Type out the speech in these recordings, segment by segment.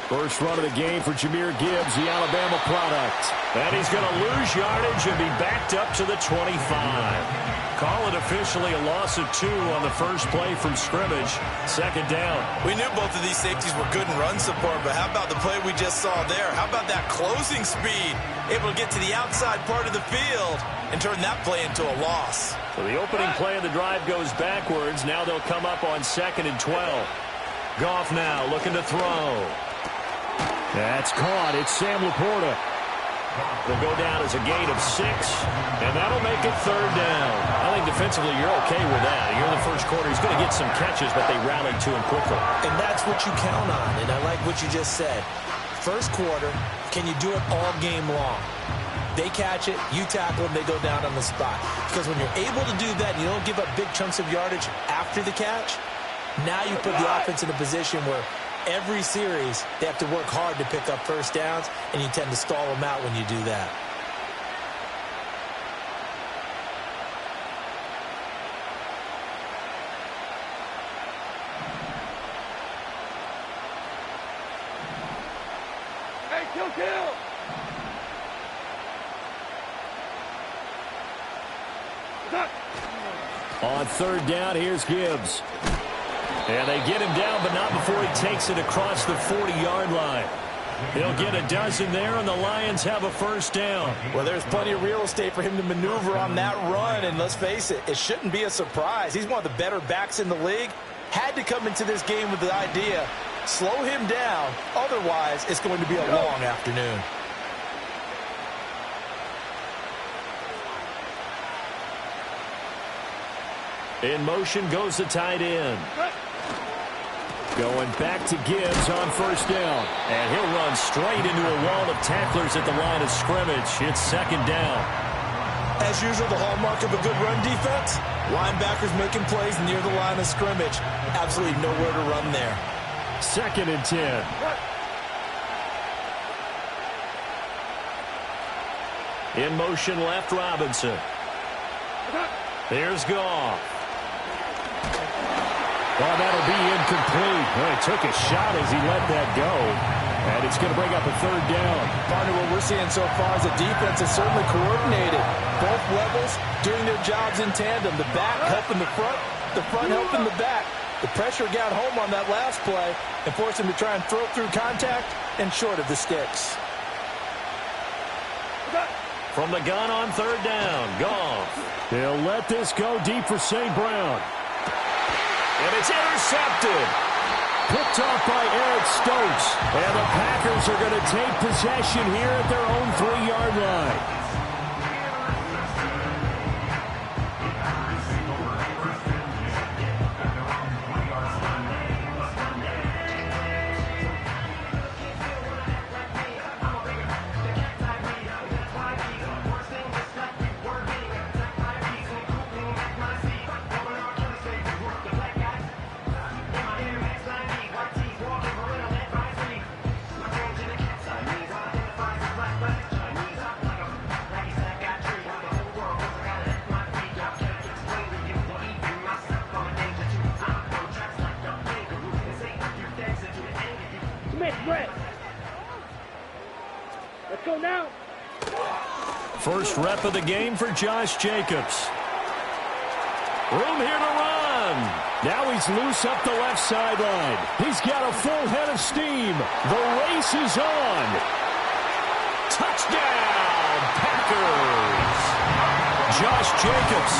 First run of the game for Jahmyr Gibbs, the Alabama product. And he's going to lose yardage and be backed up to the 25. Call it officially a loss of 2 on the first play from scrimmage. Second down. We knew both of these safeties were good in run support, but how about the play we just saw there? How about that closing speed? Able to get to the outside part of the field and turn that play into a loss. So the opening play of the drive goes backwards. Now they'll come up on 2nd and 12. Goff now looking to throw. That's caught. It's Sam Laporta. They'll go down as a gain of 6, and that'll make it 3rd down. I think defensively you're okay with that. You're in the first quarter. He's going to get some catches, but they rallied to him quickly. And that's what you count on, and I like what you just said. First quarter, can you do it all game long? They catch it, you tackle them, they go down on the spot. Because when you're able to do that and you don't give up big chunks of yardage after the catch, now you put the offense in a position where every series, they have to work hard to pick up first downs, and you tend to stall them out when you do that. Hey, kill! On 3rd down, here's Gibbs. And they get him down, but not before he takes it across the 40-yard line. He'll get a dozen there, and the Lions have a first down. Well, there's plenty of real estate for him to maneuver on that run, and let's face it, it shouldn't be a surprise. He's one of the better backs in the league. Had to come into this game with the idea, slow him down, otherwise it's going to be a long afternoon. In motion goes the tight end. Going back to Gibbs on first down. And he'll run straight into a wall of tacklers at the line of scrimmage. It's 2nd down. As usual, the hallmark of a good run defense, linebackers making plays near the line of scrimmage. Absolutely nowhere to run there. 2nd and 10. In motion left, Robinson. There's Goff. Well, that'll be incomplete. Well, he took a shot as he let that go. And it's going to bring up a 3rd down. Partner, what we're seeing so far is the defense is certainly coordinated. Both levels doing their jobs in tandem. The back helping the front helping the back. The pressure got home on that last play and forced him to try and throw through contact and short of the sticks. From the gun on 3rd down, Goff. They'll let this go deep for St. Brown. And it's intercepted. Picked off by Eric Stokes. And the Packers are going to take possession here at their own 3-yard line. Let's go now. First rep of the game for Josh Jacobs. Room here to run. Now he's loose up the left sideline. He's got a full head of steam. The race is on. Touchdown, Packers. Josh Jacobs,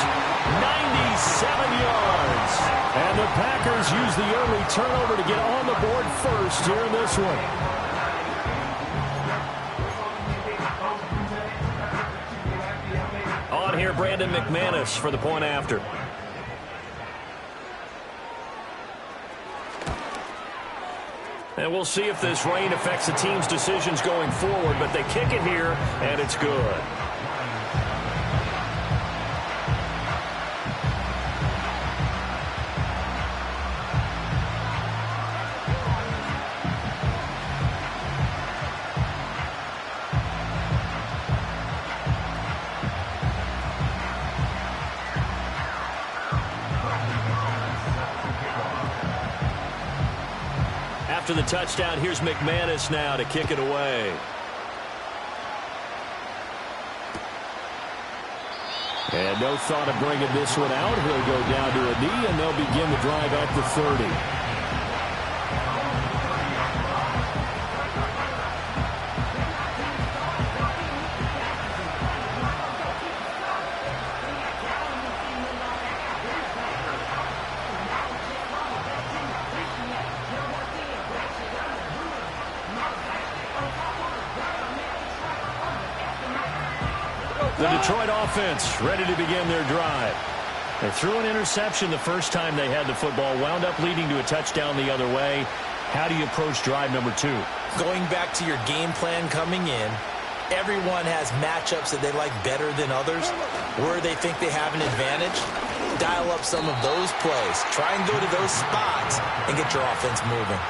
97 yards. And the Packers use the early turnover to get on the board first here in this one. On here, Brandon McManus for the point after. And we'll see if this rain affects the team's decisions going forward, but they kick it here, and it's good. After the touchdown, here's McManus now to kick it away. And no thought of bringing this one out. He'll go down to a knee, and they'll begin the drive at the 30. The Detroit offense ready to begin their drive. They threw an interception the first time they had the football, wound up leading to a touchdown the other way. How do you approach drive number 2? Going back to your game plan coming in, everyone has matchups that they like better than others, where they think they have an advantage. Dial up some of those plays. Try and go to those spots and get your offense moving.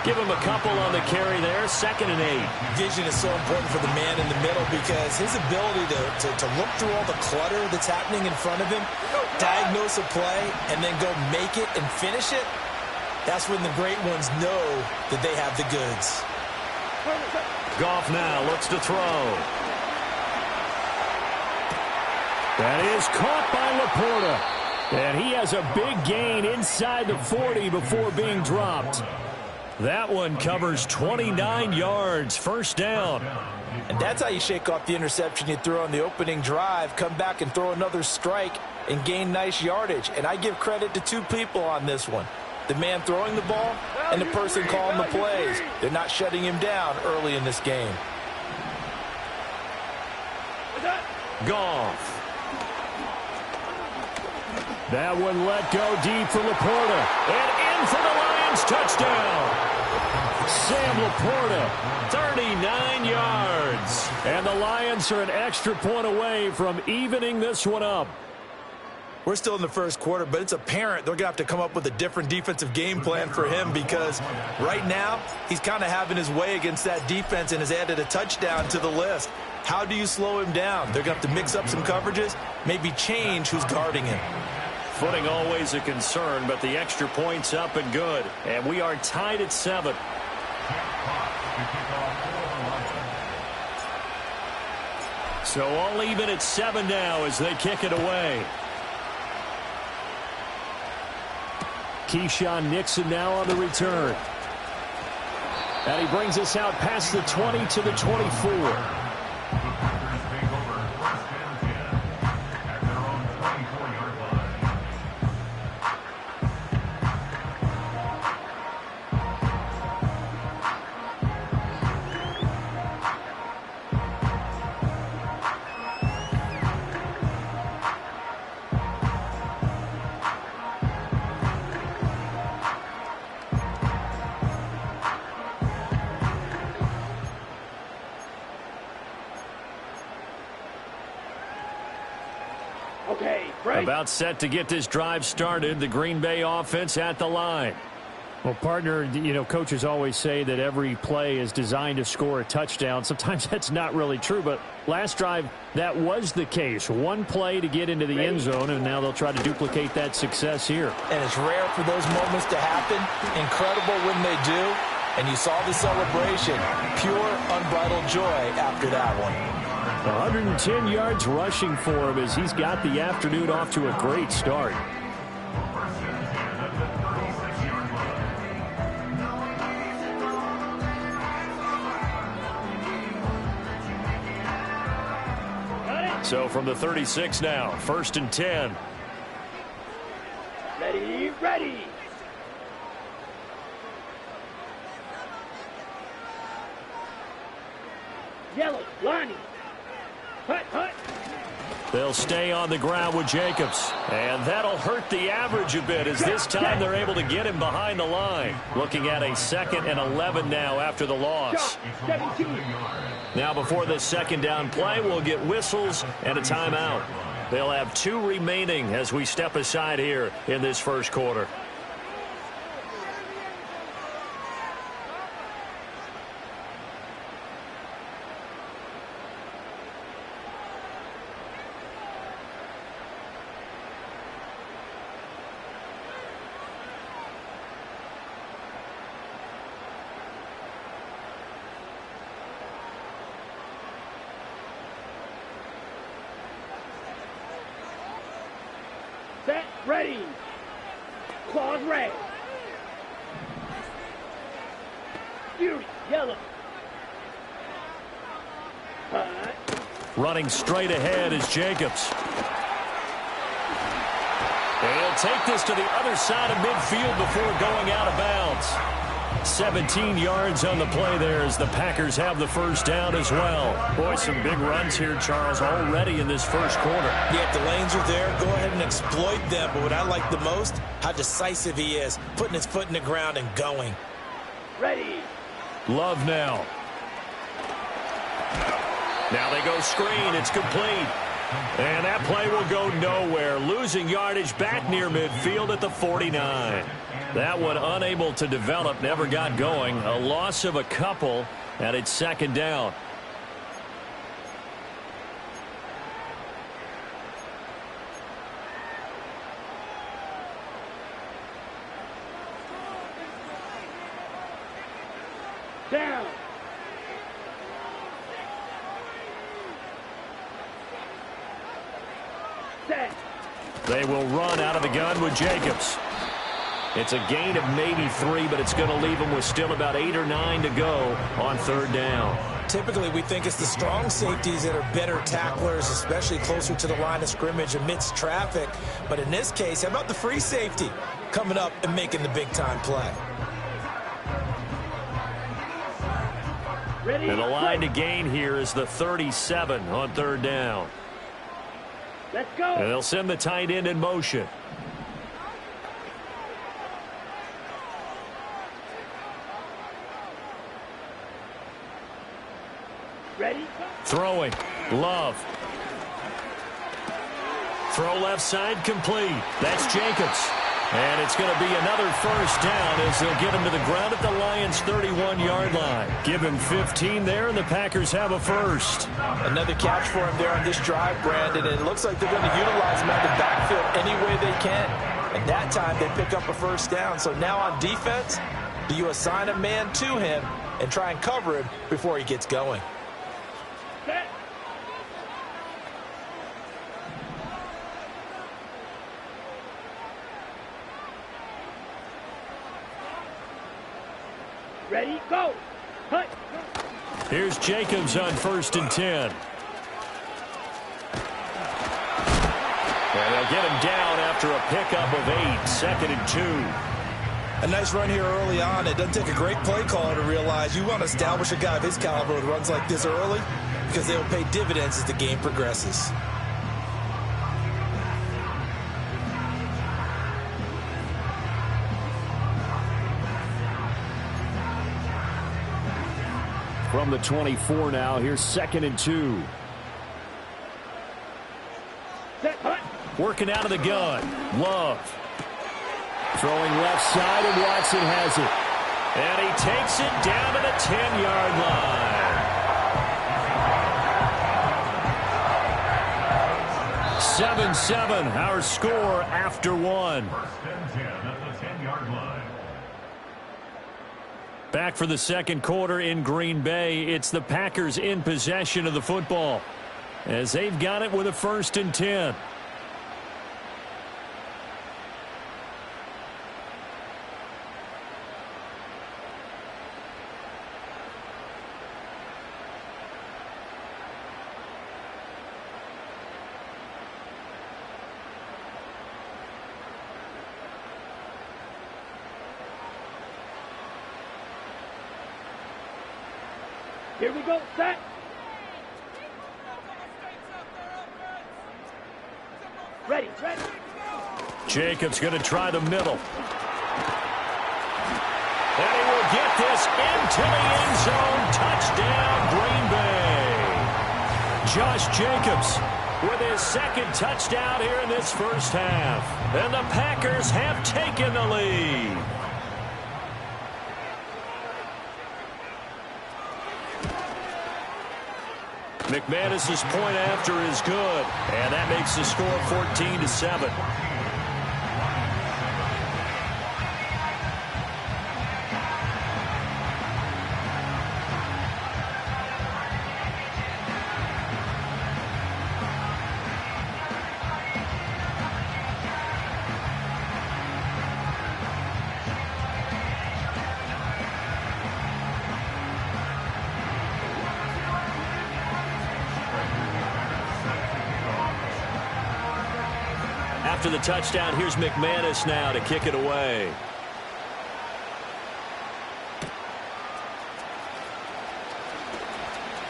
Give him a couple on the carry there. 2nd and 8. Vision is so important for the man in the middle because his ability to look through all the clutter that's happening in front of him, diagnose a play, and then go make it and finish it, that's when the great ones know that they have the goods. Goff now looks to throw. That is caught by Laporta. And he has a big gain inside the 40 before being dropped. That one covers 29 yards. First down. And that's how you shake off the interception you threw on the opening drive, come back and throw another strike and gain nice yardage. And I give credit to 2 people on this one. The man throwing the ball and the person calling the plays. They're not shutting him down early in this game. Goff. That one let go deep for Laporta. And in for the Lions touchdown. Sam Laporta, 39 yards. And the Lions are an extra point away from evening this one up. We're still in the first quarter, but it's apparent they're going to have to come up with a different defensive game plan for him because right now he's kind of having his way against that defense and has added a touchdown to the list. How do you slow him down? They're going to have to mix up some coverages, maybe change who's guarding him. Footing always a concern, but the extra point's up and good. And we are tied at 7. So all even at 7 now as they kick it away. Keyshawn Nixon now on the return. And he brings us out past the 20 to the 24. About set to get this drive started. The Green Bay offense at the line. Well, partner, coaches always say that every play is designed to score a touchdown. Sometimes that's not really true, but last drive, that was the case. One play to get into the end zone, and now they'll try to duplicate that success here. And it's rare for those moments to happen. Incredible when they do. And you saw the celebration. Pure, unbridled joy after that one. 110 yards rushing for him as he's got the afternoon off to a great start. So from the 36 now, 1st and 10. Ready, ready. Yellow, lining. Hut, hut. They'll stay on the ground with Jacobs. And that'll hurt the average a bit as this time they're able to get him behind the line. Looking at a 2nd and 11 now after the loss. 17. Now before this 2nd down play, we'll get whistles and a timeout. They'll have 2 remaining as we step aside here in this first quarter. Ready. Claws red. Fury yellow. Hut. Running straight ahead is Jacobs. And he'll take this to the other side of midfield before going out of bounds. 17 yards on the play there as the Packers have the first down as well. Boy, some big runs here, Charles, already in this first quarter. Yeah, if the lanes are there, go ahead and exploit them. But what I like the most, how decisive he is, putting his foot in the ground and going. Ready. Love now. Now they go screen. It's complete. And that play will go nowhere. Losing yardage back near midfield at the 49. That one unable to develop, never got going. A loss of a couple, and it's second down. Down. Set. They will run out of the gun with Jacobs. It's a gain of maybe 3, but it's going to leave them with still about 8 or 9 to go on third down. Typically, we think it's the strong safeties that are better tacklers, especially closer to the line of scrimmage amidst traffic. But in this case, how about the free safety coming up and making the big-time play? Ready. And the line to gain here is the 37 on third down. Let's go. And they'll send the tight end in motion. Ready. Throwing. Love. Throw left side complete. That's Jacobs. And it's going to be another first down as they'll get him to the ground at the Lions' 31-yard line. Give him 15 there, and the Packers have a first. Another catch for him there on this drive, Brandon. And it looks like they're going to utilize him out the backfield any way they can. And that time they pick up a first down. So now on defense, do you assign a man to him and try and cover him before he gets going? Set. Ready, go. Hut. Here's Jacobs on 1st and 10. And they'll get him down after a pickup of 8, 2nd and 2. A nice run here early on. It doesn't take a great play caller to realize you want to establish a guy of his caliber who runs like this early because they will pay dividends as the game progresses. From the 24 now, here's 2nd and 2. Set. Hut. Working out of the gun. Love. Throwing left side, and Watson has it. And he takes it down to the 10-yard line. 7-7, our score after 1. Back for the second quarter in Green Bay. It's the Packers in possession of the football as they've got it with a 1st and 10. Here we go. Set. Ready. Ready. Jacobs going to try the middle. And he will get this into the end zone. Touchdown, Green Bay. Josh Jacobs with his 2nd touchdown here in this first half. And the Packers have taken the lead. McManus's point after is good, and that makes the score 14-7. after the touchdown. Here's McManus now to kick it away.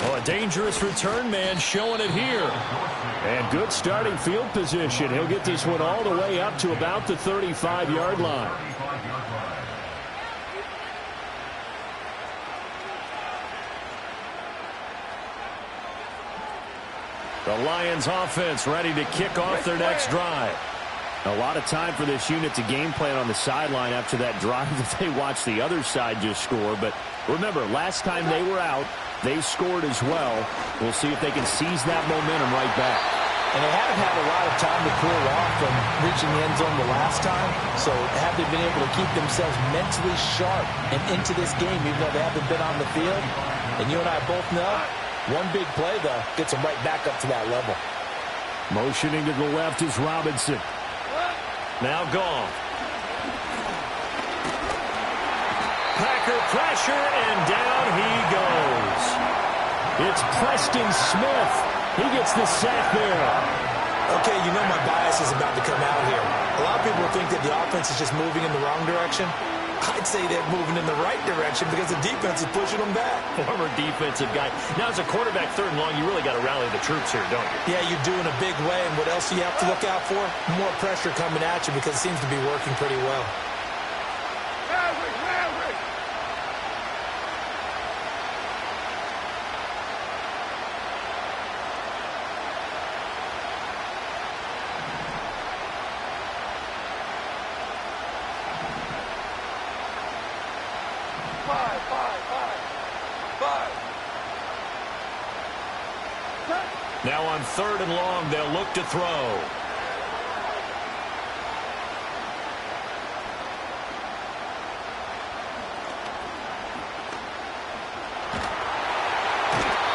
Oh, a dangerous return man showing it here. And good starting field position. He'll get this one all the way up to about the 35-yard line. The Lions offense ready to kick off their next drive. A lot of time for this unit to game plan on the sideline after that drive that they watched the other side just score. But remember, last time they were out, they scored as well. We'll see if they can seize that momentum right back. And they haven't had a lot of time to cool off from reaching the end zone the last time. So have they been able to keep themselves mentally sharp and into this game, even though they haven't been on the field? And you and I both know, one big play, though, gets them right back up to that level. Motioning to the left is Robinson. Now gone. Packer pressure, and down he goes. It's Preston Smith. He gets the sack there. Okay, you know my bias is about to come out here. A lot of people think that the offense is just moving in the wrong direction. I'd say they're moving in the right direction because the defense is pushing them back. Former defensive guy. Now, as a quarterback, 3rd and long, you really got to rally the troops here, don't you? Yeah, you do in a big way. And what else do you have to look out for? More pressure coming at you because it seems to be working pretty well. Now on 3rd and long, they'll look to throw.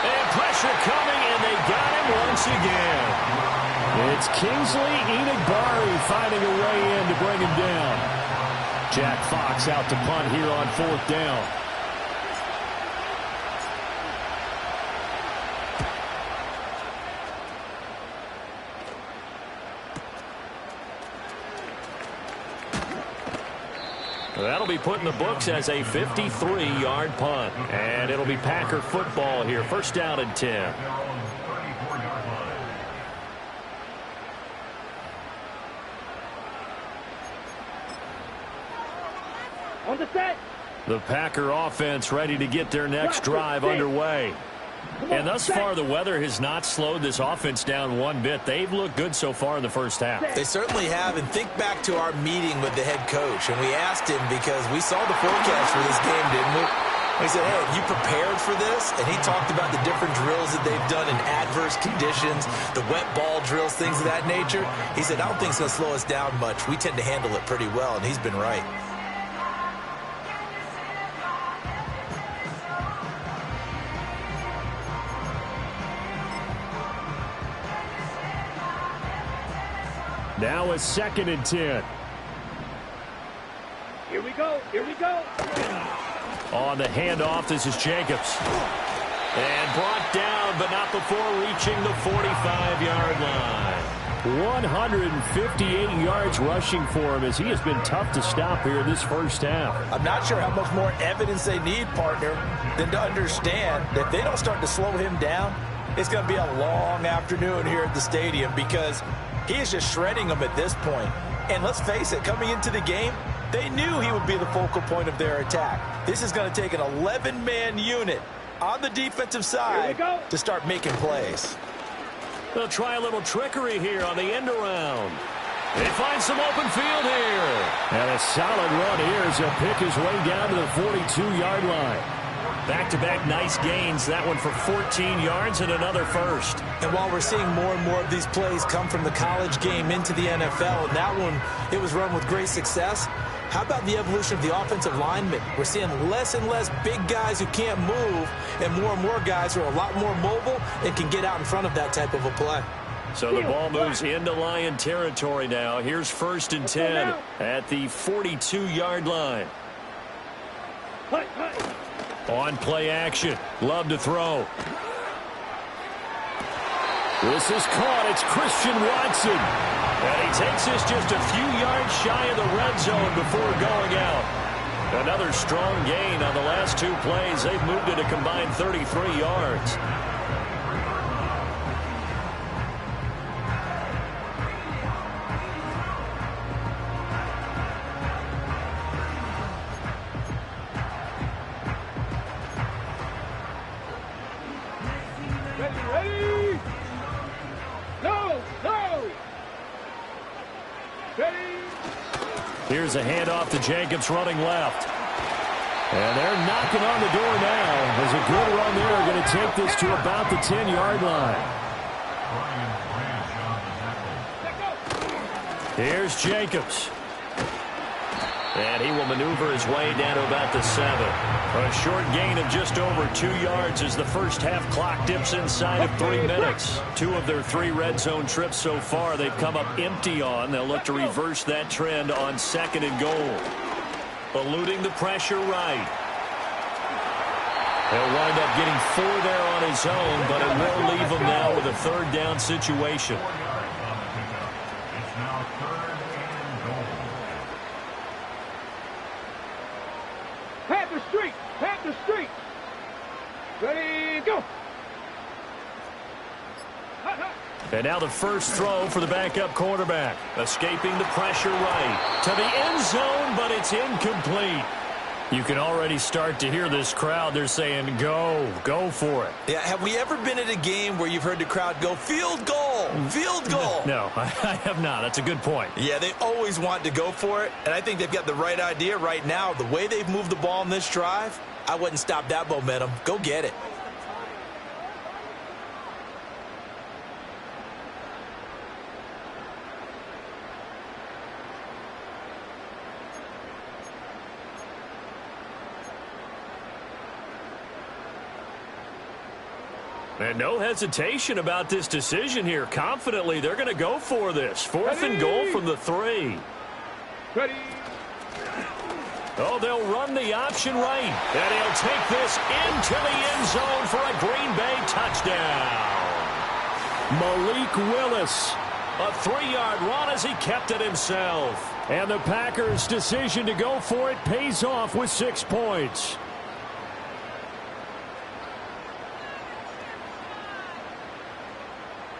And pressure coming, and they got him once again. It's Kingsley Enagbari finding a way in to bring him down. Jack Fox out to punt here on 4th down. That'll be put in the books as a 53-yard punt. And it'll be Packer football here. 1st down and 10. On the set. The Packer offense ready to get their next drive underway. And thus far, the weather has not slowed this offense down one bit. They've looked good so far in the first half. They certainly have. And think back to our meeting with the head coach. And we asked him because we saw the forecast for this game, didn't we? We said, hey, you prepared for this? And he talked about the different drills that they've done in adverse conditions, the wet ball drills, things of that nature. He said, I don't think it's going to slow us down much. We tend to handle it pretty well, and he's been right. Now a 2nd and 10. Here we go. Here we go. On the handoff, this is Jacobs. And brought down, but not before reaching the 45-yard line. 158 yards rushing for him as he has been tough to stop here this first half. I'm not sure how much more evidence they need, partner, than to understand that if they don't start to slow him down, it's going to be a long afternoon here at the stadium because he is just shredding them at this point. And let's face it, coming into the game, they knew he would be the focal point of their attack. This is going to take an 11-man unit on the defensive side to start making plays. They'll try a little trickery here on the end around. They find some open field here. And a solid run here as he'll pick his way down to the 42-yard line. Back-to-back nice gains. That one for 14 yards and another first. And while we're seeing more and more of these plays come from the college game into the NFL, and that one, it was run with great success, how about the evolution of the offensive linemen? We're seeing less and less big guys who can't move and more guys who are a lot more mobile and can get out in front of that type of a play. So the ball moves into Lion territory now. Here's 1st and 10 at the 42-yard line. On play action. Love to throw. This is caught. It's Christian Watson. And he takes this just a few yards shy of the red zone before going out. Another strong gain on the last two plays. They've moved it a combined 33 yards. Ready? No! Ready? Here's a handoff to Jacobs running left. And they're knocking on the door now. There's a good run there. Going to take this to about the 10-yard line. Here's Jacobs. And he will maneuver his way down to about the 7. A short gain of just over 2 yards as the first half clock dips inside of 3 minutes. 2 of their 3 red zone trips so far they've come up empty on. They'll look to reverse that trend on 2nd and goal. Eluding the pressure right. He'll wind up getting 4 there on his own, but it will leave him now with a 3rd down situation. Panther Street. Ready, go. And now the first throw for the backup quarterback. Escaping the pressure right. To the end zone, but it's incomplete. You can already start to hear this crowd. They're saying, go for it. Yeah, have we ever been at a game where you've heard the crowd go, field goal, field goal? No, I have not. That's a good point. Yeah, they always want to go for it, and I think they've got the right idea right now. The way they've moved the ball in this drive, I wouldn't stop that momentum. Go get it. And no hesitation about this decision here. Confidently, they're going to go for this. 4th and goal from the 3. Ready. Oh, they'll run the option right. And he'll take this into the end zone for a Green Bay touchdown. Malik Willis. A 3-yard run as he kept it himself. And the Packers' decision to go for it pays off with 6 points.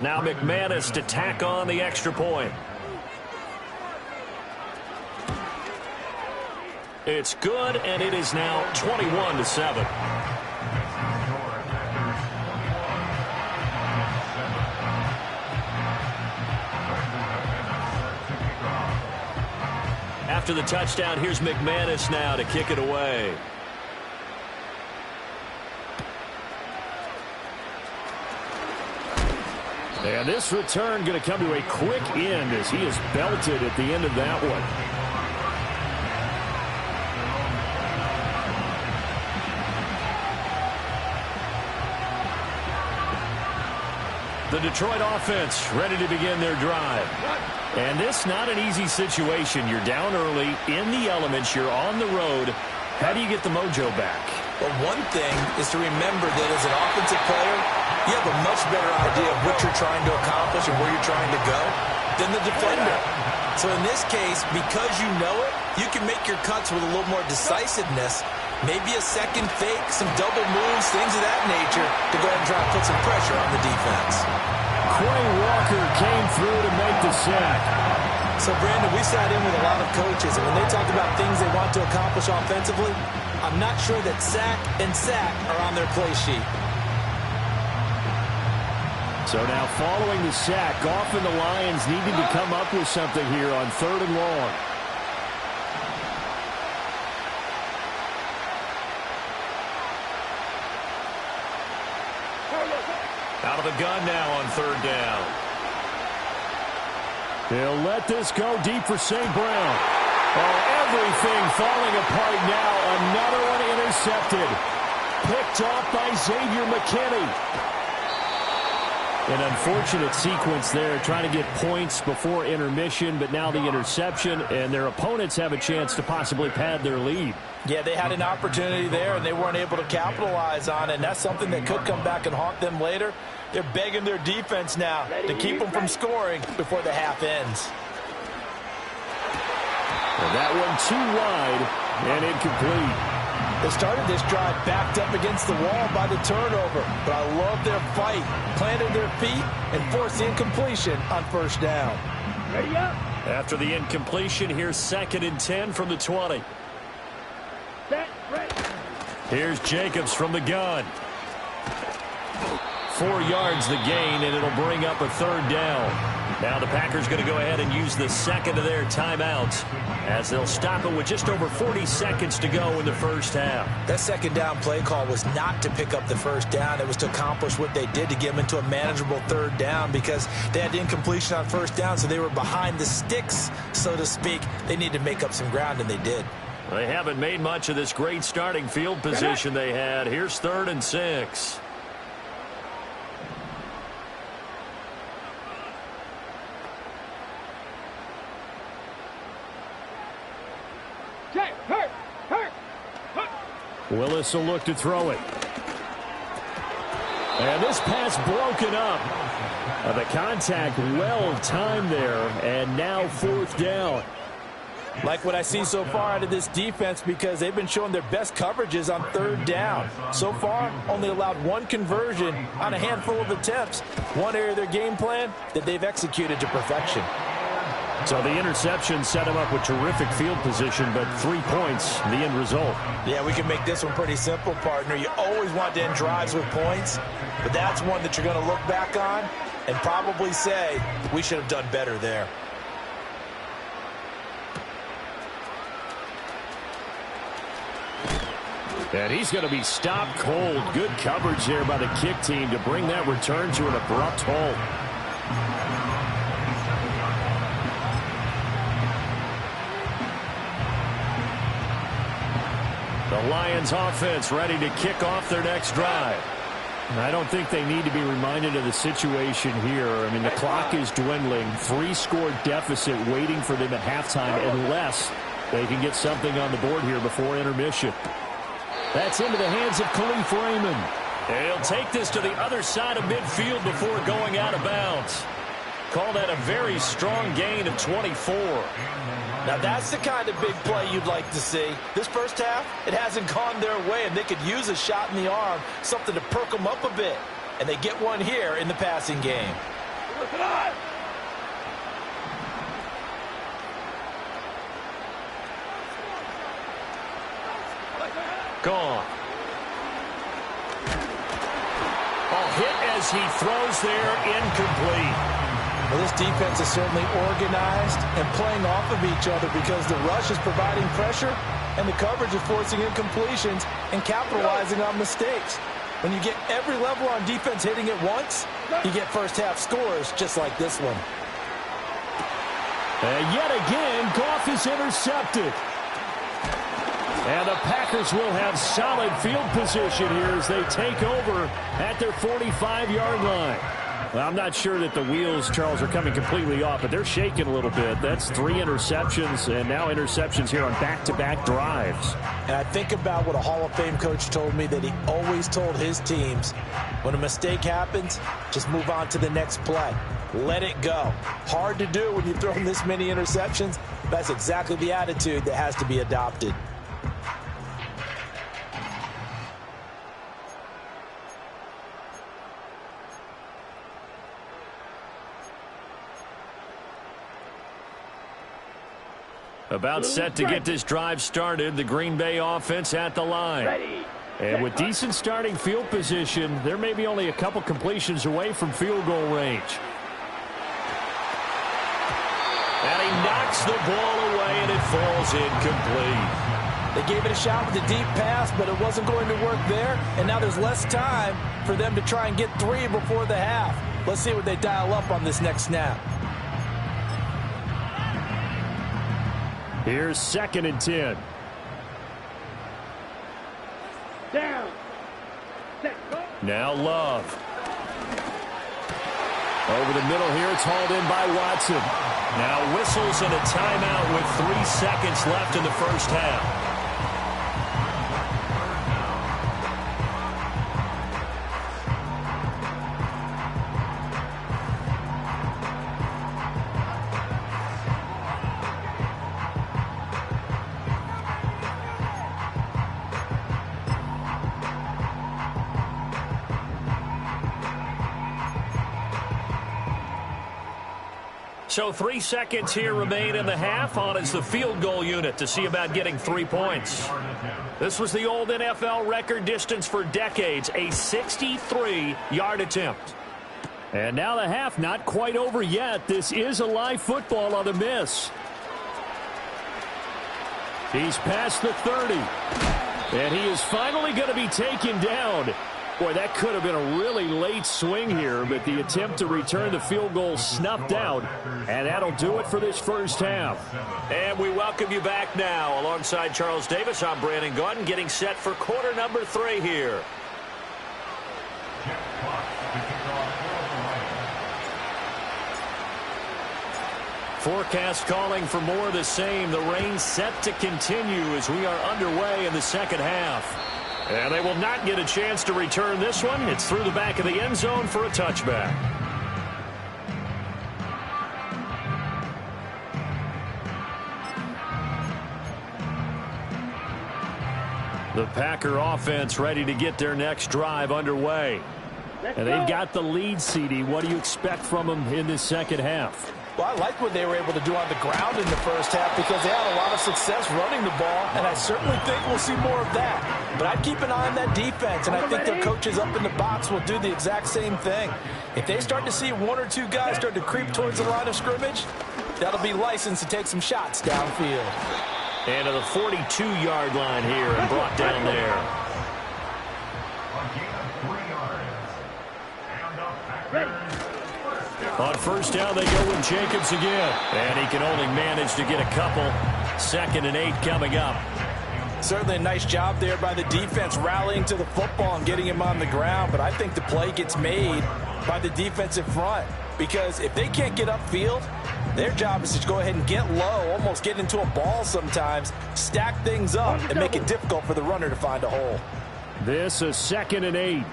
Now McManus to tack on the extra point. It's good, and it is now 21-7. After the touchdown, here's McManus now to kick it away. And this return going to come to a quick end as he is belted at the end of that one. The Detroit offense ready to begin their drive. And this not an easy situation. You're down early, in the elements, you're on the road. How do you get the mojo back? Well, one thing is to remember that as an offensive player, you have a much better idea of what you're trying to accomplish and where you're trying to go than the defender. So in this case, because you know it, you can make your cuts with a little more decisiveness, maybe a second fake, some double moves, things of that nature to go ahead and try and put some pressure on the defense. Quay Walker came through to make the sack. So, Brandon, we sat in with a lot of coaches, and when they talk about things they want to accomplish offensively, I'm not sure that sack and sack are on their play sheet. So now following the sack, Goff and the Lions needed to come up with something here on 3rd and long. Out of the gun now on 3rd down. He'll let this go deep for St. Brown. Oh, everything falling apart now. Another one intercepted. Picked off by Xavier McKinney. An unfortunate sequence there, trying to get points before intermission, but now the interception, and their opponents have a chance to possibly pad their lead. Yeah, they had an opportunity there, and they weren't able to capitalize on it, and that's something that could come back and haunt them later. They're begging their defense now to keep them from scoring before the half ends. And that one too wide and incomplete. They started this drive backed up against the wall by the turnover, but I love their fight, planted their feet, and forced the incompletion on first down. Ready up. After the incompletion, here's 2nd and 10 from the 20. Set. Ready. Here's Jacobs from the gun. 4 yards the gain, and it'll bring up a 3rd down. Now the Packers going to go ahead and use the second of their timeouts as they'll stop it with just over 40 seconds to go in the first half. That second down play call was not to pick up the first down. It was to accomplish what they did to get them into a manageable 3rd down because they had incompletion on first down, so they were behind the sticks, so to speak. They needed to make up some ground, and they did. They haven't made much of this great starting field position they had. Here's 3rd and 6. Willis will look to throw it. And this pass broken up. The contact well timed there, and now 4th down. Like what I see so far out of this defense because they've been showing their best coverages on 3rd down. So far, only allowed 1 conversion on a handful of attempts. One area of their game plan that they've executed to perfection. So the interception set him up with terrific field position, but 3 points, the end result. Yeah, we can make this one pretty simple, partner. You always want to end drives with points, but that's one that you're going to look back on and probably say, we should have done better there. And he's going to be stopped cold. Good coverage there by the kick team to bring that return to an abrupt halt. The Lions offense ready to kick off their next drive. I don't think they need to be reminded of the situation here. I mean, the clock is dwindling. 3-score deficit waiting for them at halftime unless they can get something on the board here before intermission. That's into the hands of Khalif Raymond. He'll take this to the other side of midfield before going out of bounds. Call that a very strong gain of 24. Now that's the kind of big play you'd like to see. This first half, it hasn't gone their way, and they could use a shot in the arm, something to perk them up a bit. And they get one here in the passing game. Gone. Hit as he throws there, incomplete. Well, this defense is certainly organized and playing off of each other because the rush is providing pressure and the coverage is forcing incompletions and capitalizing on mistakes. When you get every level on defense hitting it once, you get first half scores just like this one. And yet again, Goff is intercepted. And the Packers will have solid field position here as they take over at their 45-yard line. Well, I'm not sure that the wheels, Charles, are coming completely off, but they're shaking a little bit. That's 3 interceptions, and now interceptions here on back-to-back drives. And I think about what a Hall of Fame coach told me, that he always told his teams, when a mistake happens, just move on to the next play. Let it go. Hard to do when you throw this many interceptions. That's exactly the attitude that has to be adopted. About set to get this drive started, the Green Bay offense at the line. And with decent starting field position, there may be only a couple completions away from field goal range. And he knocks the ball away, and it falls incomplete. They gave it a shot with a deep pass, but it wasn't going to work there. And now there's less time for them to try and get 3 before the half. Let's see what they dial up on this next snap. Here's 2nd and 10. Down. Set. Go. Now Love. Over the middle here, it's hauled in by Watson. Now whistles and a timeout with 3 seconds left in the first half. So 3 seconds here remain in the half. On is the field goal unit to see about getting 3 points. This was the old NFL record distance for decades, a 63-yard attempt. And now the half not quite over yet. This is a live football on the miss. He's past the 30. And he is finally going to be taken down. Boy, that could have been a really late swing here, but the attempt to return the field goal snuffed out, and that'll do it for this first half. And we welcome you back now. Alongside Charles Davis, I'm Brandon Gaudin, getting set for quarter number 3 here. Forecast calling for more of the same. The rain set to continue as we are underway in the second half. And they will not get a chance to return this one. It's through the back of the end zone for a touchback. The Packer offense ready to get their next drive underway. And they've got the lead, CD. What do you expect from them in this second half? Well, I like what they were able to do on the ground in the first half because they had a lot of success running the ball, and I certainly think we'll see more of that. But I'd keep an eye on that defense, and I think their coaches up in the box will do the exact same thing. If they start to see 1 or 2 guys start to creep towards the line of scrimmage, that'll be licensed to take some shots downfield. And to the 42-yard line here and brought down there. On first down, they go with Jacobs again. And he can only manage to get a couple. 2nd and 8 coming up. Certainly a nice job there by the defense rallying to the football and getting him on the ground. But I think the play gets made by the defensive front. Because if they can't get upfield, their job is to go ahead and get low, almost get into a ball sometimes, stack things up, and make it difficult for the runner to find a hole. This is 2nd and 8.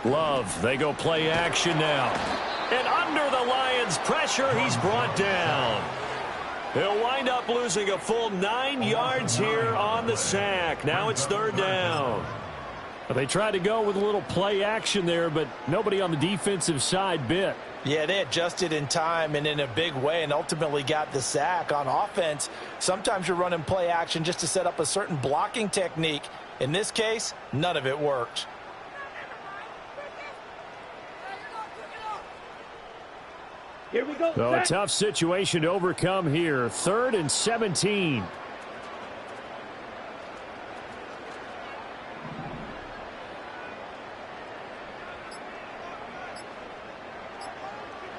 Love, they go play action now. And under the Lions' pressure, he's brought down. He'll wind up losing a full 9 yards here on the sack. Now it's 3rd down. They tried to go with a little play action there, but nobody on the defensive side bit. Yeah, they adjusted in time and in a big way and ultimately got the sack. On offense, sometimes you're running play action just to set up a certain blocking technique. In this case, none of it worked. Here we go. So a tough situation to overcome here. 3rd and 17.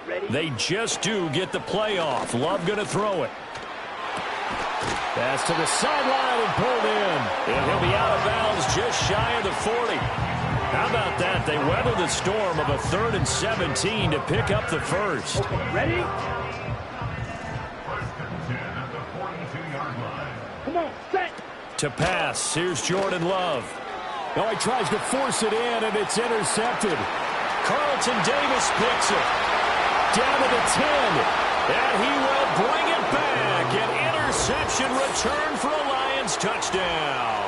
Ready? They just do get the play off. Love going to throw it. Pass to the sideline and pulled in. And he'll be out of bounds just shy of the 40. How about that? They weather the storm of a 3rd and 17 to pick up the first. Ready? Come on, set. To pass, here's Jordan Love. Oh, he tries to force it in, and it's intercepted. Carlton Davis picks it. Down to the 10. And he will bring it back. An interception return for a Lions touchdown.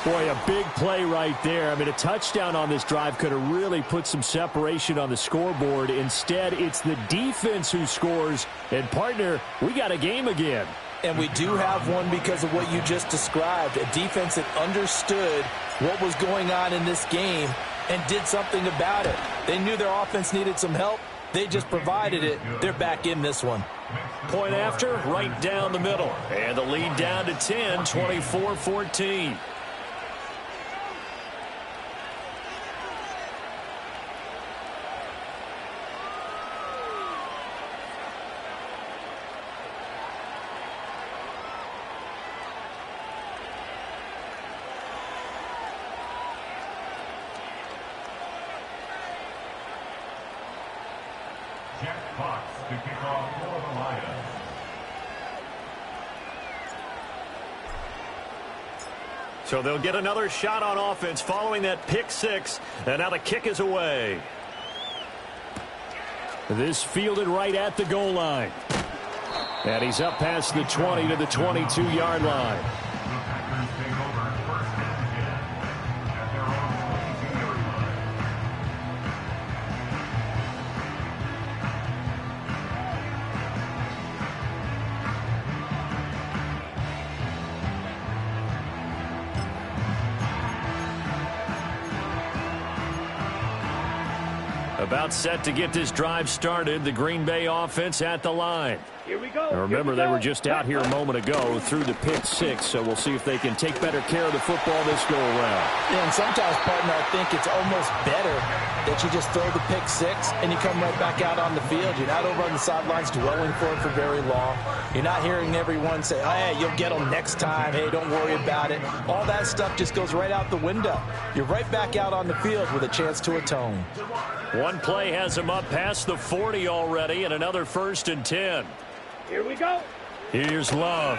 Boy, a big play right there. I mean, a touchdown on this drive could have really put some separation on the scoreboard. Instead, it's the defense who scores. And, partner, we got a game again. And we do have one because of what you just described. A defense that understood what was going on in this game and did something about it. They knew their offense needed some help. They just provided it. They're back in this one. Point after, right down the middle. And the lead down to 10, 24-14. So they'll get another shot on offense following that pick six. And now the kick is away. This fielded right at the goal line. And he's up past the 20 to the 22-yard line. About set to get this drive started. The Green Bay offense at the line. Here we go. Now remember, they were just out here a moment ago through the pick six, so we'll see if they can take better care of the football this go-around. Yeah, and sometimes, partner, I think it's almost better that you just throw the pick six and you come right back out on the field. You're not over on the sidelines dwelling for it for very long. You're not hearing everyone say, hey, you'll get them next time. Hey, don't worry about it. All that stuff just goes right out the window. You're right back out on the field with a chance to atone. One play has him up past the 40 already, and another 1st and 10. Here we go. Here's Love.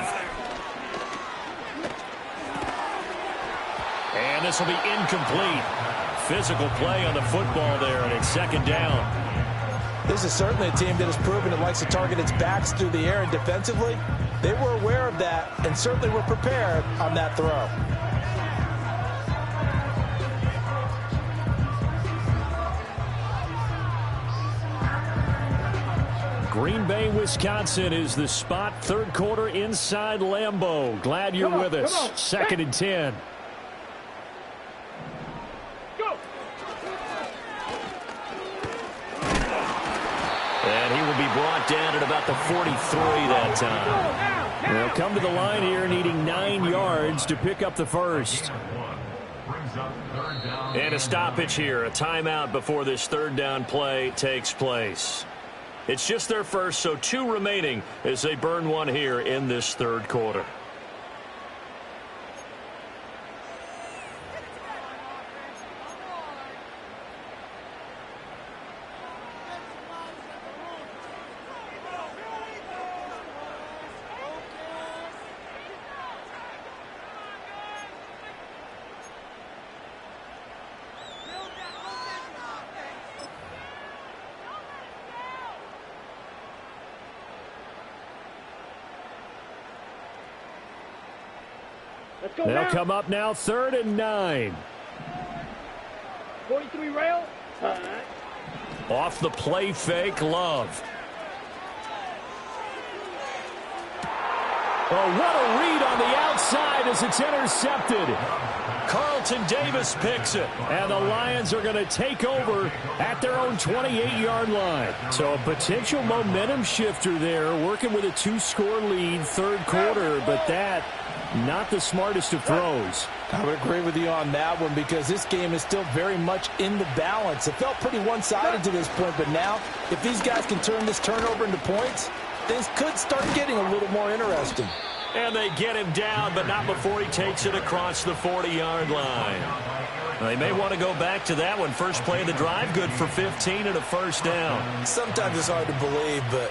And this will be incomplete. Physical play on the football there, and it's 2nd down. This is certainly a team that has proven it likes to target its backs through the air, and defensively, they were aware of that and certainly were prepared on that throw. Green Bay, Wisconsin is the spot. 3rd quarter inside Lambeau. Glad you're with us. 2nd and 10. Go. And he will be brought down at about the 43 that time. They'll come to the line here needing 9 yards to pick up the first. And a stoppage here. A timeout before this 3rd down play takes place. It's just their first, so 2 remaining as they burn one here in this 3rd quarter. Let's go. They'll come up now 3rd and 9. 43 rail. Off the play fake, Love. Oh, what a read on the outside as it's intercepted. Carlton Davis picks it, and the Lions are going to take over at their own 28-yard line. So a potential momentum shifter there, working with a 2-score lead, 3rd quarter, but that not the smartest of throws. I would agree with you on that one because this game is still very much in the balance. It felt pretty one-sided to this point, but now if these guys can turn this turnover into points, things could start getting a little more interesting. And they get him down, but not before he takes it across the 40-yard line. Now, they may want to go back to that one. First play of the drive, good for 15 and a 1st down. Sometimes it's hard to believe, but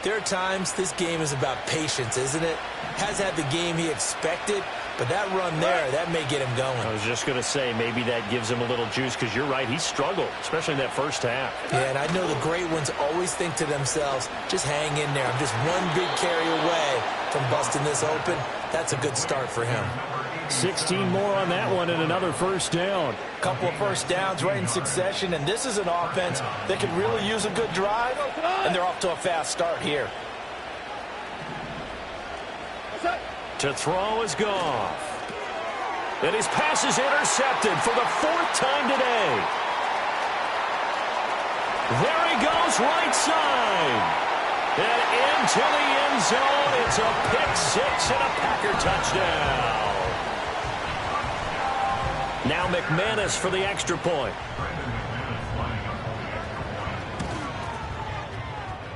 there are times this game is about patience, isn't it? Has had the game he expected, but that run there, that may get him going. I was just going to say, maybe that gives him a little juice, because you're right, he struggled, especially in that first half. Yeah, and I know the great ones always think to themselves, just hang in there. I'm just one big carry away from busting this open. That's a good start for him. 16 more on that one and another 1st down. Couple of 1st downs right in succession, and this is an offense that could really use a good drive, and they're off to a fast start here. To throw is Goff. And his pass is intercepted for the 4th time today. There he goes, right side. And into the end zone. It's a pick 6 and a Packer touchdown. Now McManus for the extra point.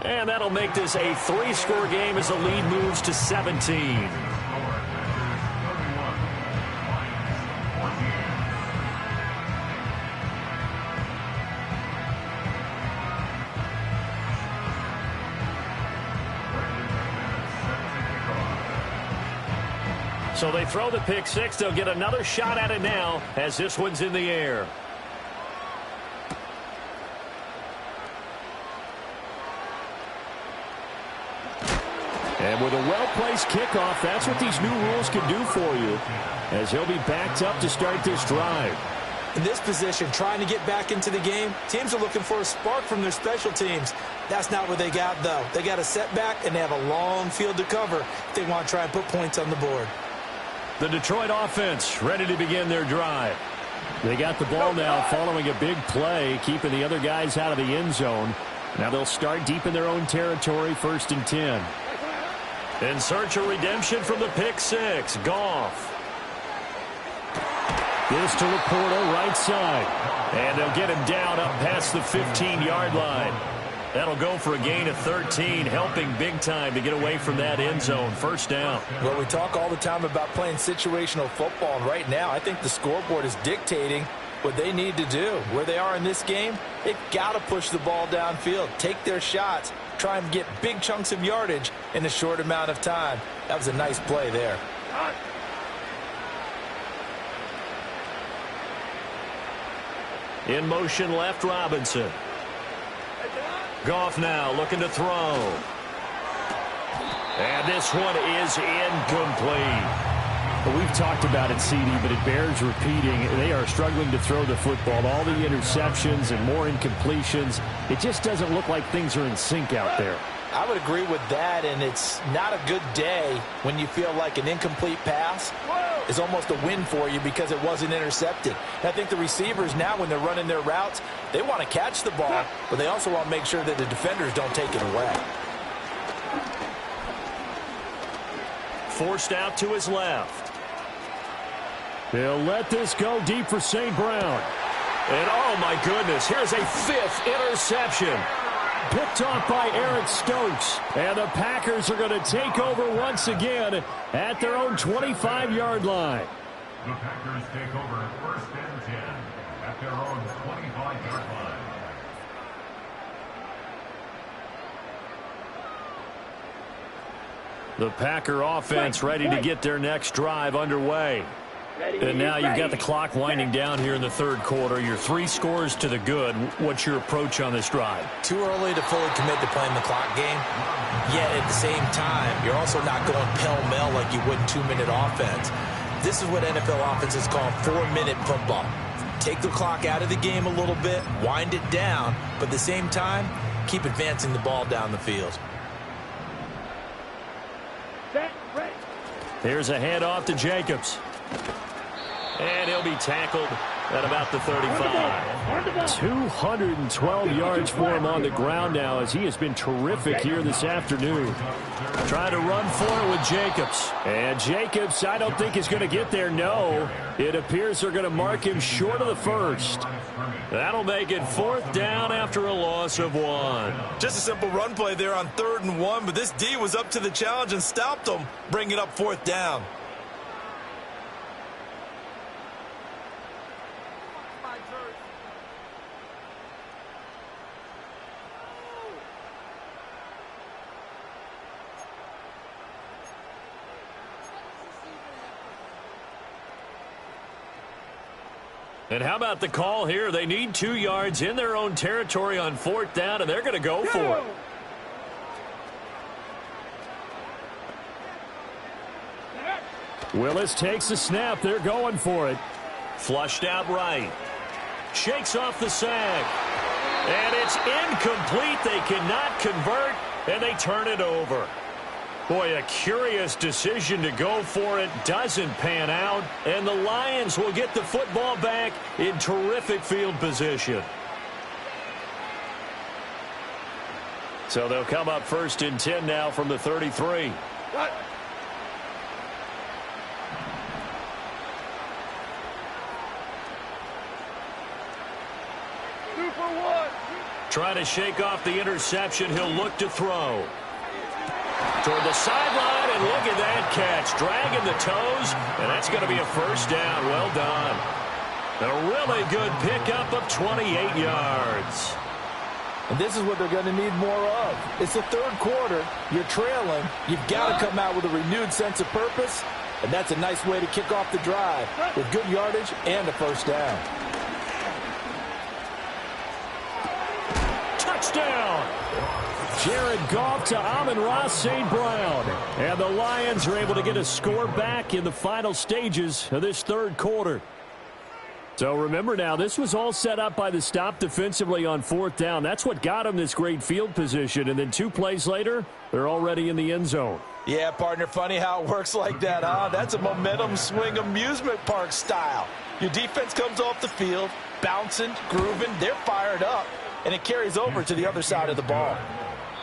And that'll make this a 3-score game as the lead moves to 17. So they throw the pick 6. They'll get another shot at it now as this one's in the air. And with a well-placed kickoff, that's what these new rules can do for you, as he'll be backed up to start this drive. In this position, trying to get back into the game, teams are looking for a spark from their special teams. That's not what they got, though. They got a setback, and they have a long field to cover if they want to try and put points on the board. The Detroit offense ready to begin their drive. They got the ball now following a big play, keeping the other guys out of the end zone. Now they'll start deep in their own territory, 1st and 10. In search of redemption from the pick six, Goff. This to Laporta, right side. And they'll get him down up past the 15-yard line. That'll go for a gain of 13, helping big time to get away from that end zone. 1st down. Well, we talk all the time about playing situational football, and right now I think the scoreboard is dictating what they need to do. Where they are in this game, they've got to push the ball downfield, take their shots, try and get big chunks of yardage in a short amount of time. That was a nice play there. In motion left, Robinson. Goff now looking to throw. And this one is incomplete. Well, we've talked about it, CD, but it bears repeating. They are struggling to throw the football. All the interceptions and more incompletions. It just doesn't look like things are in sync out there. I would agree with that, and it's not a good day when you feel like an incomplete pass is almost a win for you because it wasn't intercepted. And I think the receivers now, when they're running their routes, they want to catch the ball, but they also want to make sure that the defenders don't take it away. Forced out to his left. They'll let this go deep for St. Brown. And oh my goodness, here's a 5th interception. Picked off by Eric Stokes. And the Packers are going to take over once again at their own 25-yard line. The Packers take over 1st and 10 at their own 25-yard line. The Packer offense ready to get their next drive underway. And now you've got the clock winding down here in the 3rd quarter. Your 3 scores to the good. What's your approach on this drive? Too early to fully commit to playing the clock game. Yet at the same time, you're also not going pell-mell like you would in 2-minute offense. This is what NFL offenses call 4-minute football. Take the clock out of the game a little bit, wind it down, but at the same time, keep advancing the ball down the field. Here's a handoff to Jacobs. And he'll be tackled at about the 35. 212 yards for him on the ground now as he has been terrific here this afternoon. Trying to run for it with Jacobs. And Jacobs, I don't think is going to get there. No, it appears they're going to mark him short of the 1st. That'll make it 4th down after a loss of 1. Just a simple run play there on 3rd and 1, but this D was up to the challenge and stopped them, bringing it up 4th down. And how about the call here? They need 2 yards in their own territory on 4th down, and they're going to go for it. Willis takes the snap. They're going for it. Flushed out right. Shakes off the sack. And it's incomplete. They cannot convert, and they turn it over. Boy, a curious decision to go for it. Doesn't pan out. And the Lions will get the football back in terrific field position. So they'll come up 1st and 10 now from the 33. What? Trying to shake off the interception. He'll look to throw. Toward the sideline, and look at that catch. Dragging the toes, and that's going to be a 1st down. Well done. A really good pickup of 28 yards. And this is what they're going to need more of. It's the 3rd quarter. You're trailing. You've got to come out with a renewed sense of purpose, and that's a nice way to kick off the drive with good yardage and a 1st down. Touchdown! Jared Goff to Amon-Ra St. Brown. And the Lions are able to get a score back in the final stages of this 3rd quarter. So remember now, this was all set up by the stop defensively on 4th down. That's what got them this great field position. And then 2 plays later, they're already in the end zone. Yeah, partner, funny how it works like that, huh? That's a momentum swing amusement park style. Your defense comes off the field, bouncing, grooving, they're fired up, and it carries over to the other side of the ball.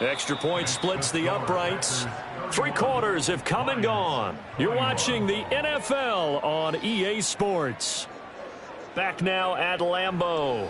Extra point splits the uprights. 3 quarters have come and gone. You're watching the NFL on EA Sports. Back now at Lambeau.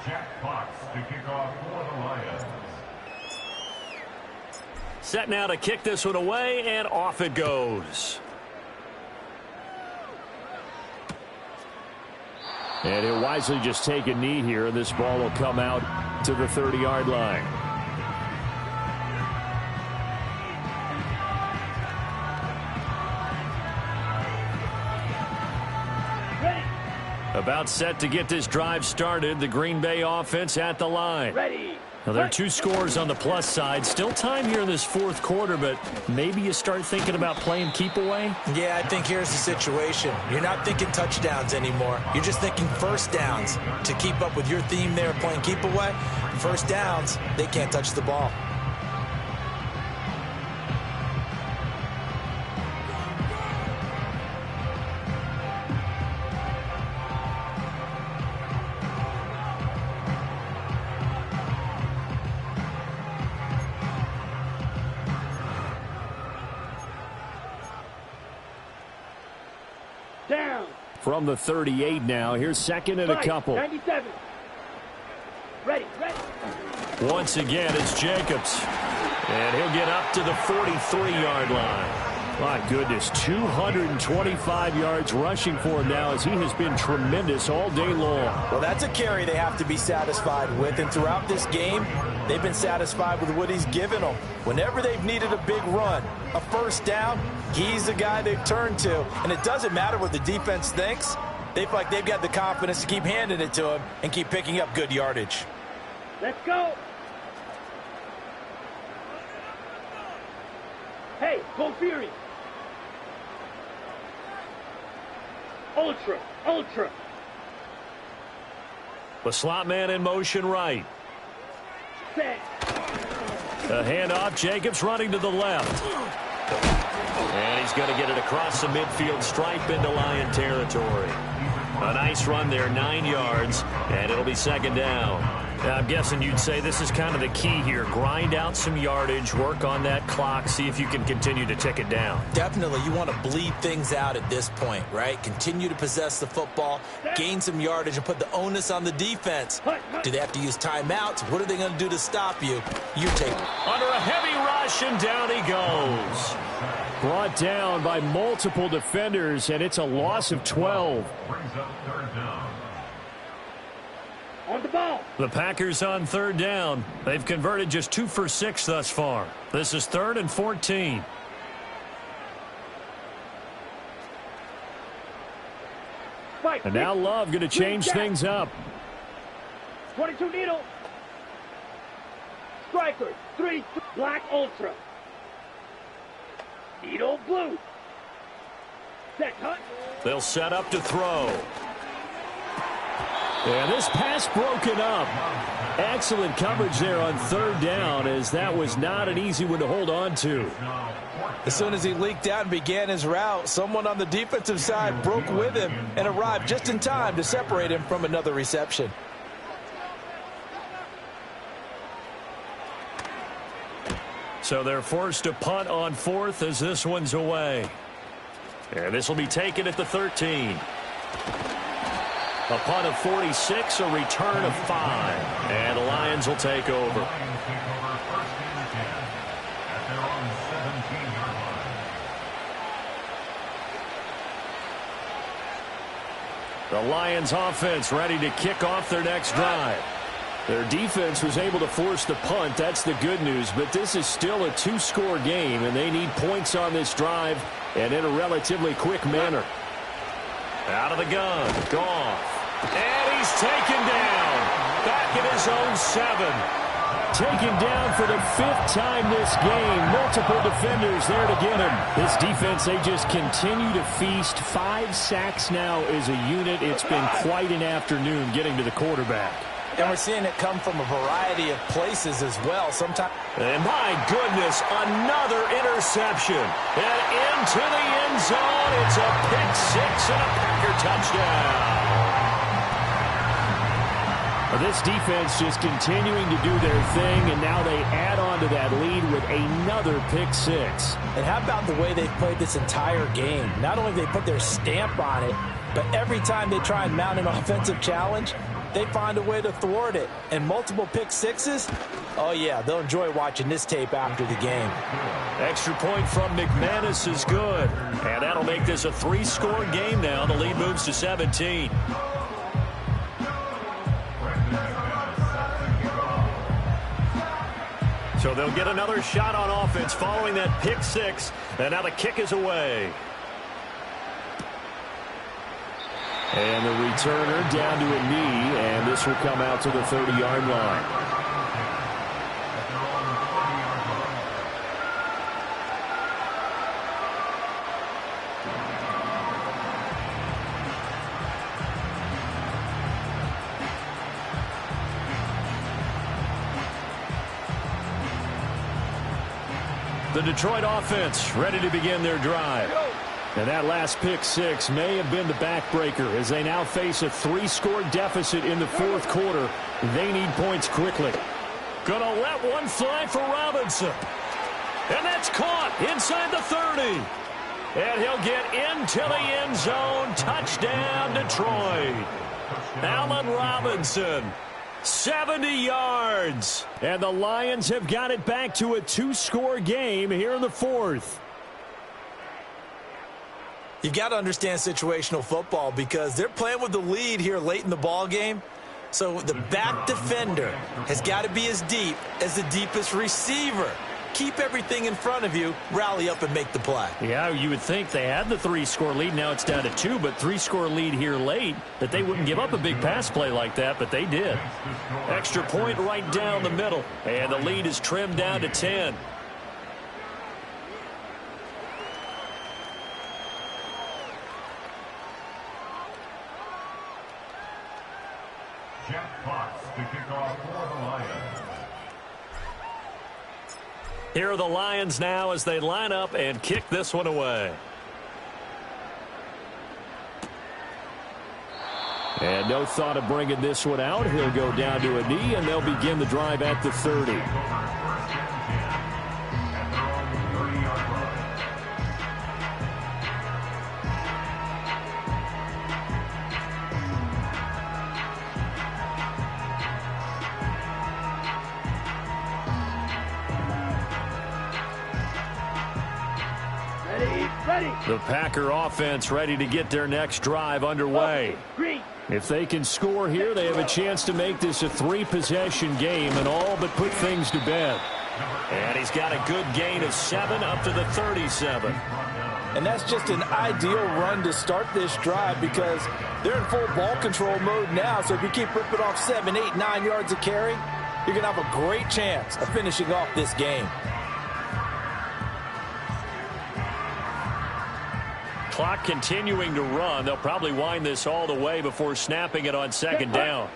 Jack Fox to kick off for the Lions. Set now to kick this one away, and off it goes. And he'll wisely just take a knee here, and this ball will come out to the 30-yard line. About set to get this drive started. The Green Bay offense at the line. Ready. Now, there are 2 scores on the plus side. Still time here in this 4th quarter, but maybe you start thinking about playing keep away? Yeah, I think here's the situation. You're not thinking touchdowns anymore. You're just thinking first downs. To keep up with your theme there, playing keep away, first downs, they can't touch the ball. Down. From the 38 now, here's second and a couple. 97. Ready. Once again, it's Jacobs. And he'll get up to the 43-yard line. My goodness, 225 yards rushing for him now as he has been tremendous all day long. Well, that's a carry they have to be satisfied with, and throughout this game, they've been satisfied with what he's given them. Whenever they've needed a big run, a first down, he's the guy they've turned to, and it doesn't matter what the defense thinks. They feel like they've got the confidence to keep handing it to him and keep picking up good yardage. Let's go. Hey, go Fury. Ultra. The slot man in motion right. Set. A handoff. Jacobs running to the left. And he's going to get it across the midfield stripe into Lion territory. A nice run there, 9 yards, and it'll be second down. I'm guessing you'd say this is kind of the key here. Grind out some yardage, work on that clock, see if you can continue to tick it down. Definitely, you want to bleed things out at this point, right? Continue to possess the football, gain some yardage, and put the onus on the defense. Do they have to use timeouts? What are they going to do to stop you? You take it. Under a heavy rush, and down he goes. Brought down by multiple defenders, and it's a loss of 12. Brings up third down. On the ball. The Packers on third down. They've converted just 2 for 6 thus far. This is 3rd and 14. Spike. And now Love going to change things up. 22 needle. Striker. 3 black ultra. Needle blue. Set cut. They'll set up to throw. And this pass broken up. Excellent coverage there on third down, as that was not an easy one to hold on to. As soon as he leaked out and began his route, someone on the defensive side broke with him and arrived just in time to separate him from another reception. So they're forced to punt on 4th as this one's away. And this will be taken at the 13. A punt of 46, a return of 5. And the Lions will take over. Lions take over first and 10 at their own 17-yard line. The Lions offense ready to kick off their next drive. Their defense was able to force the punt. That's the good news. But this is still a 2-score game, and they need points on this drive and in a relatively quick manner. Out of the gun. Goff. And he's taken down. Back in his own 7. Taken down for the 5th time this game. Multiple defenders there to get him. This defense, they just continue to feast. 5 sacks now as a unit. It's been quite an afternoon getting to the quarterback. And we're seeing it come from a variety of places as well. Sometimes. And my goodness, another interception. And into the end zone. It's a pick 6 and a Packer touchdown. This defense just continuing to do their thing, and now they add on to that lead with another pick 6. And how about the way they played this entire game? Not only they put their stamp on it, but every time they try and mount an offensive challenge, they find a way to thwart it. And multiple pick 6s, oh yeah, they'll enjoy watching this tape after the game. Extra point from McManus is good. And that'll make this a 3-score game now. The lead moves to 17. So they'll get another shot on offense following that pick 6. And now the kick is away. And the returner down to a knee, and this will come out to the 30-yard line. The Detroit offense ready to begin their drive. And that last pick 6 may have been the backbreaker as they now face a 3-score deficit in the 4th quarter. They need points quickly. Gonna let one fly for Robinson. And that's caught inside the 30. And he'll get into the end zone. Touchdown, Detroit. Allen Robinson. 70 yards. And the Lions have got it back to a 2-score game here in the 4th. You've got to understand situational football because they're playing with the lead here late in the ball game. So the back defender has got to be as deep as the deepest receiver. Keep everything in front of you, rally up and make the play. Yeah, you would think they had the 3-score lead. Now it's down to 2, but 3-score lead here late, that they wouldn't give up a big pass play like that, but they did. Extra point right down the middle. And the lead is trimmed down to 10. Jeff Potts to kick off for the Lions. Here are the Lions now as they line up and kick this one away. And no thought of bringing this one out. He'll go down to a knee, and they'll begin the drive at the 30. The Packer offense ready to get their next drive underway. If they can score here, they have a chance to make this a 3-possession game and all but put things to bed. And he's got a good gain of 7 up to the 37. And that's just an ideal run to start this drive because they're in full ball control mode now. So if you keep ripping off 7, 8, 9 yards of carry, you're going to have a great chance of finishing off this game. Clock continuing to run. They'll probably wind this all the way before snapping it on second down.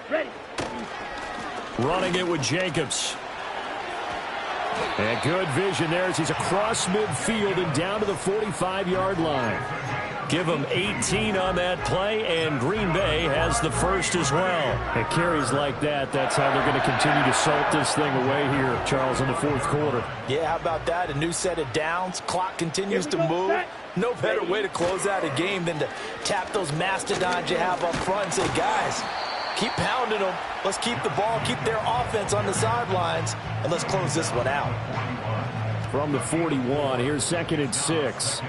Ready. Running it with Jacobs. And good vision there as he's across midfield and down to the 45-yard line. Give them 18 on that play, and Green Bay has the first as well. At carries like that, that's how they're going to continue to salt this thing away here, Charles, in the 4th quarter. Yeah, how about that? A new set of downs. Clock continues to move. No better way to close out a game than to tap those mastodons you have up front and say, guys, keep pounding them. Let's keep the ball, keep their offense on the sidelines, and let's close this one out. From the 41, here's 2nd and 6.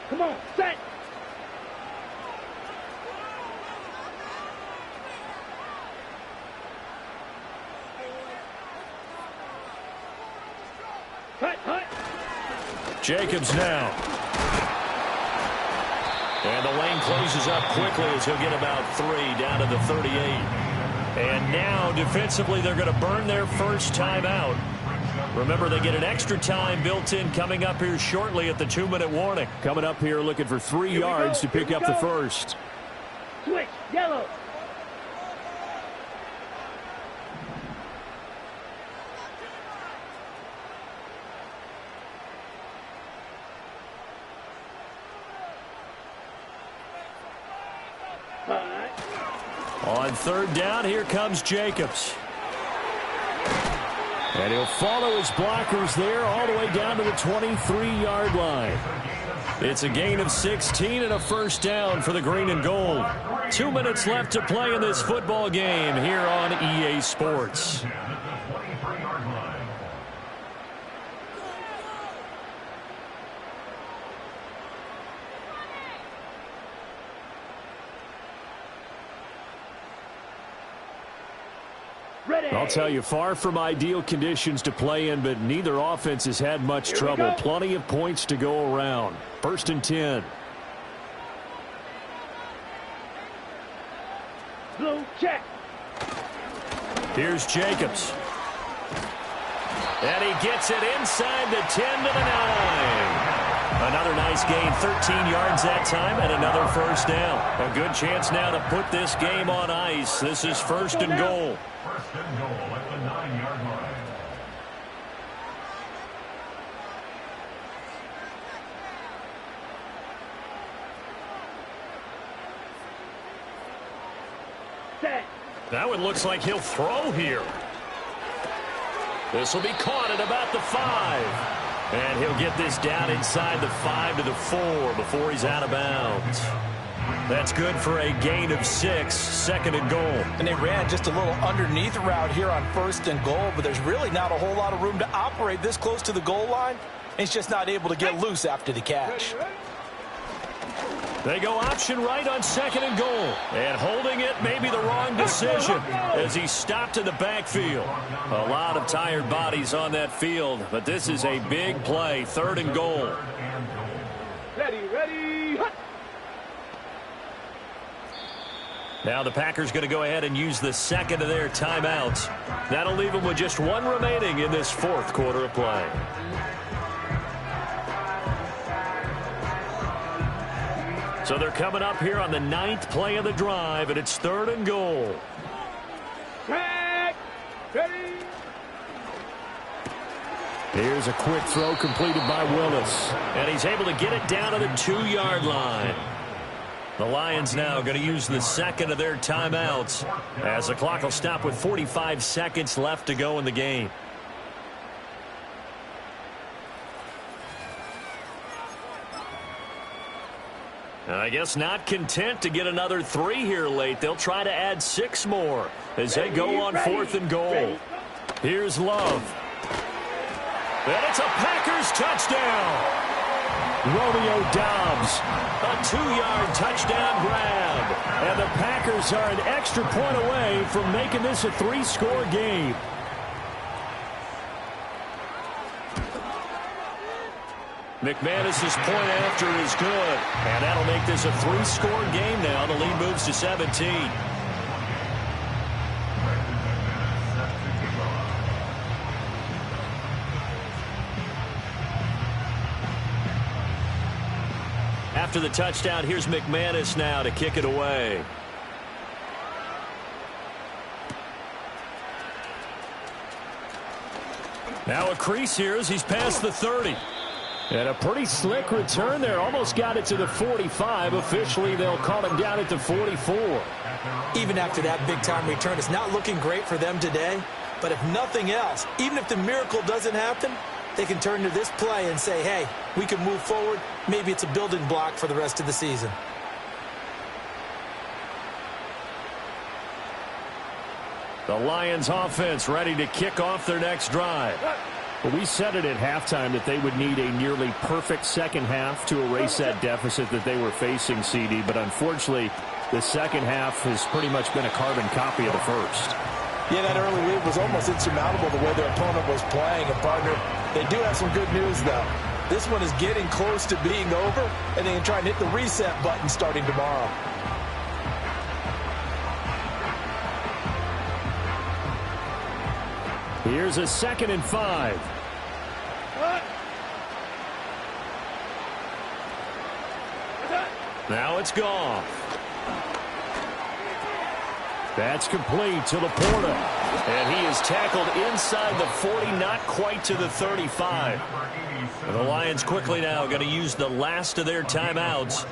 Come on, set. Jacobs now. And the lane closes up quickly as he'll get about 3 down to the 38. And now defensively they're going to burn their first timeout. Remember, they get an extra time built in coming up here shortly at the 2-minute warning. Coming up here looking for 3 yards to pick up the first. Switch, yellow. On 3rd down, here comes Jacobs. And he'll follow his blockers there all the way down to the 23-yard line. It's a gain of 16 and a first down for the green and gold. 2 minutes left to play in this football game here on EA Sports. I'll tell you, far from ideal conditions to play in, but neither offense has had much trouble. Plenty of points to go around. 1st and 10. Blue check. Here's Jacobs. And he gets it inside the 10 to the 9. Another nice gain, 13 yards that time, and another first down. A good chance now to put this game on ice. This is 1st and goal. 1st and goal at the 9-yard line. Set. That one looks like he'll throw here. This will be caught at about the 5. And he'll get this down inside the 5 to the 4 before he's out of bounds. That's good for a gain of 6, 2nd and goal. And they ran just a little underneath route here on 1st and goal, but there's really not a whole lot of room to operate this close to the goal line. He's just not able to get loose after the catch. They go option right on 2nd and goal. And holding it may be the wrong decision as he stopped in the backfield. A lot of tired bodies on that field, but this is a big play, 3rd and goal. Ready, hut. Now the Packers going to go ahead and use the 2nd of their timeouts. That'll leave them with just 1 remaining in this 4th quarter of play. So they're coming up here on the 9th play of the drive, and it's 3rd and goal. Track. Ready. Here's a quick throw completed by Willis. And he's able to get it down to the 2-yard line. The Lions now going to use the 2nd of their timeouts as the clock will stop with 45 seconds left to go in the game. I guess not content to get another 3 here late. They'll try to add 6 more as they go on 4th and goal. Here's Love. And it's a Packers touchdown. Romeo Doubs. A 2-yard touchdown grab. And the Packers are an extra point away from making this a 3-score game. McManus's point after is good. And that'll make this a 3-score game now. The lead moves to 17. After the touchdown, here's McManus now to kick it away. Now a crease here as he's past the 30. And a pretty slick return there. Almost got it to the 45. Officially, they'll call him down at the 44. Even after that big-time return, it's not looking great for them today. But if nothing else, even if the miracle doesn't happen, they can turn to this play and say, hey, we can move forward. Maybe it's a building block for the rest of the season. The Lions offense ready to kick off their next drive. Well, we said it at halftime that they would need a nearly perfect second half to erase that deficit that they were facing, CD. But unfortunately, the second half has pretty much been a carbon copy of the first. Yeah, that early lead was almost insurmountable the way their opponent was playing. And, partner, they do have some good news, though. This one is getting close to being over, and they can try and hit the reset button starting tomorrow. Here's a 2nd and 5. Now it's Goff. That's complete to Laporta. And he is tackled inside the 40, not quite to the 35. And the Lions quickly now going to use the last of their timeouts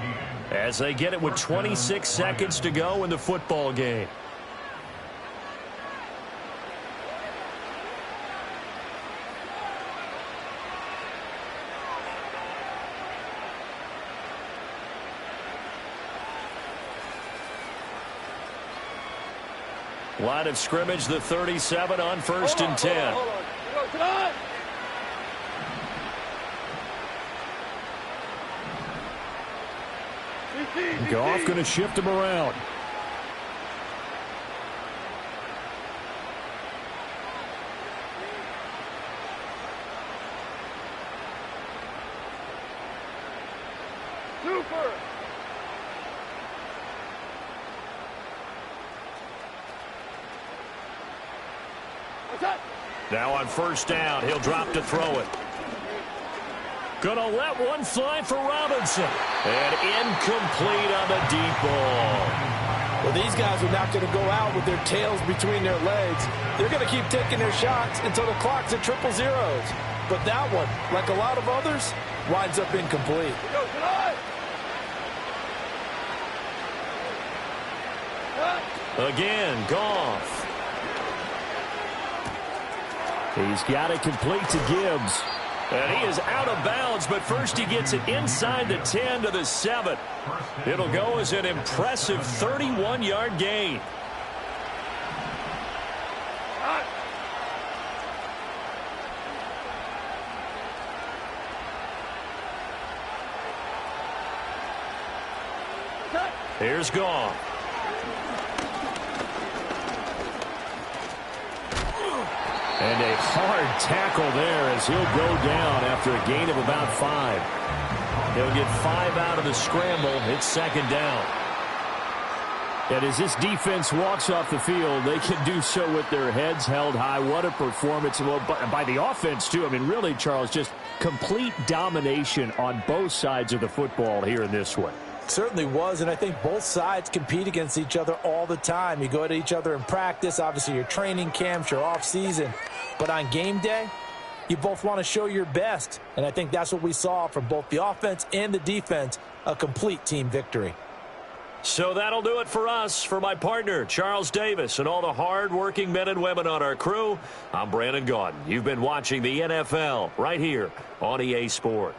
as they get it with 26 seconds to go in the football game. Line of scrimmage, the 37 on 1st and 10. Goff going to shift him around. Super. Now on 1st down, he'll drop to throw it. Gonna let one fly for Robinson. And incomplete on the deep ball. Well, these guys are not going to go out with their tails between their legs. They're going to keep taking their shots until the clock's at 000. But that one, like a lot of others, winds up incomplete. Again, Goff. He's got it complete to Gibbs. And he is out of bounds, but first he gets it inside the 10 to the 7. It'll go as an impressive 31-yard gain. Here's Goff. And a hard tackle there as he'll go down after a gain of about 5. He'll get 5 out of the scramble. It's 2nd down. And as this defense walks off the field, they can do so with their heads held high. What a performance by the offense, too. I mean, really, Charles, just complete domination on both sides of the football here in this one. Certainly was, and I think both sides compete against each other all the time. You go to each other in practice, obviously your training camps, your off-season. But on game day, you both want to show your best. And I think that's what we saw from both the offense and the defense, a complete team victory. So that'll do it for us. For my partner, Charles Davis, and all the hard-working men and women on our crew, I'm Brandon Gaudin. You've been watching the NFL right here on EA Sports.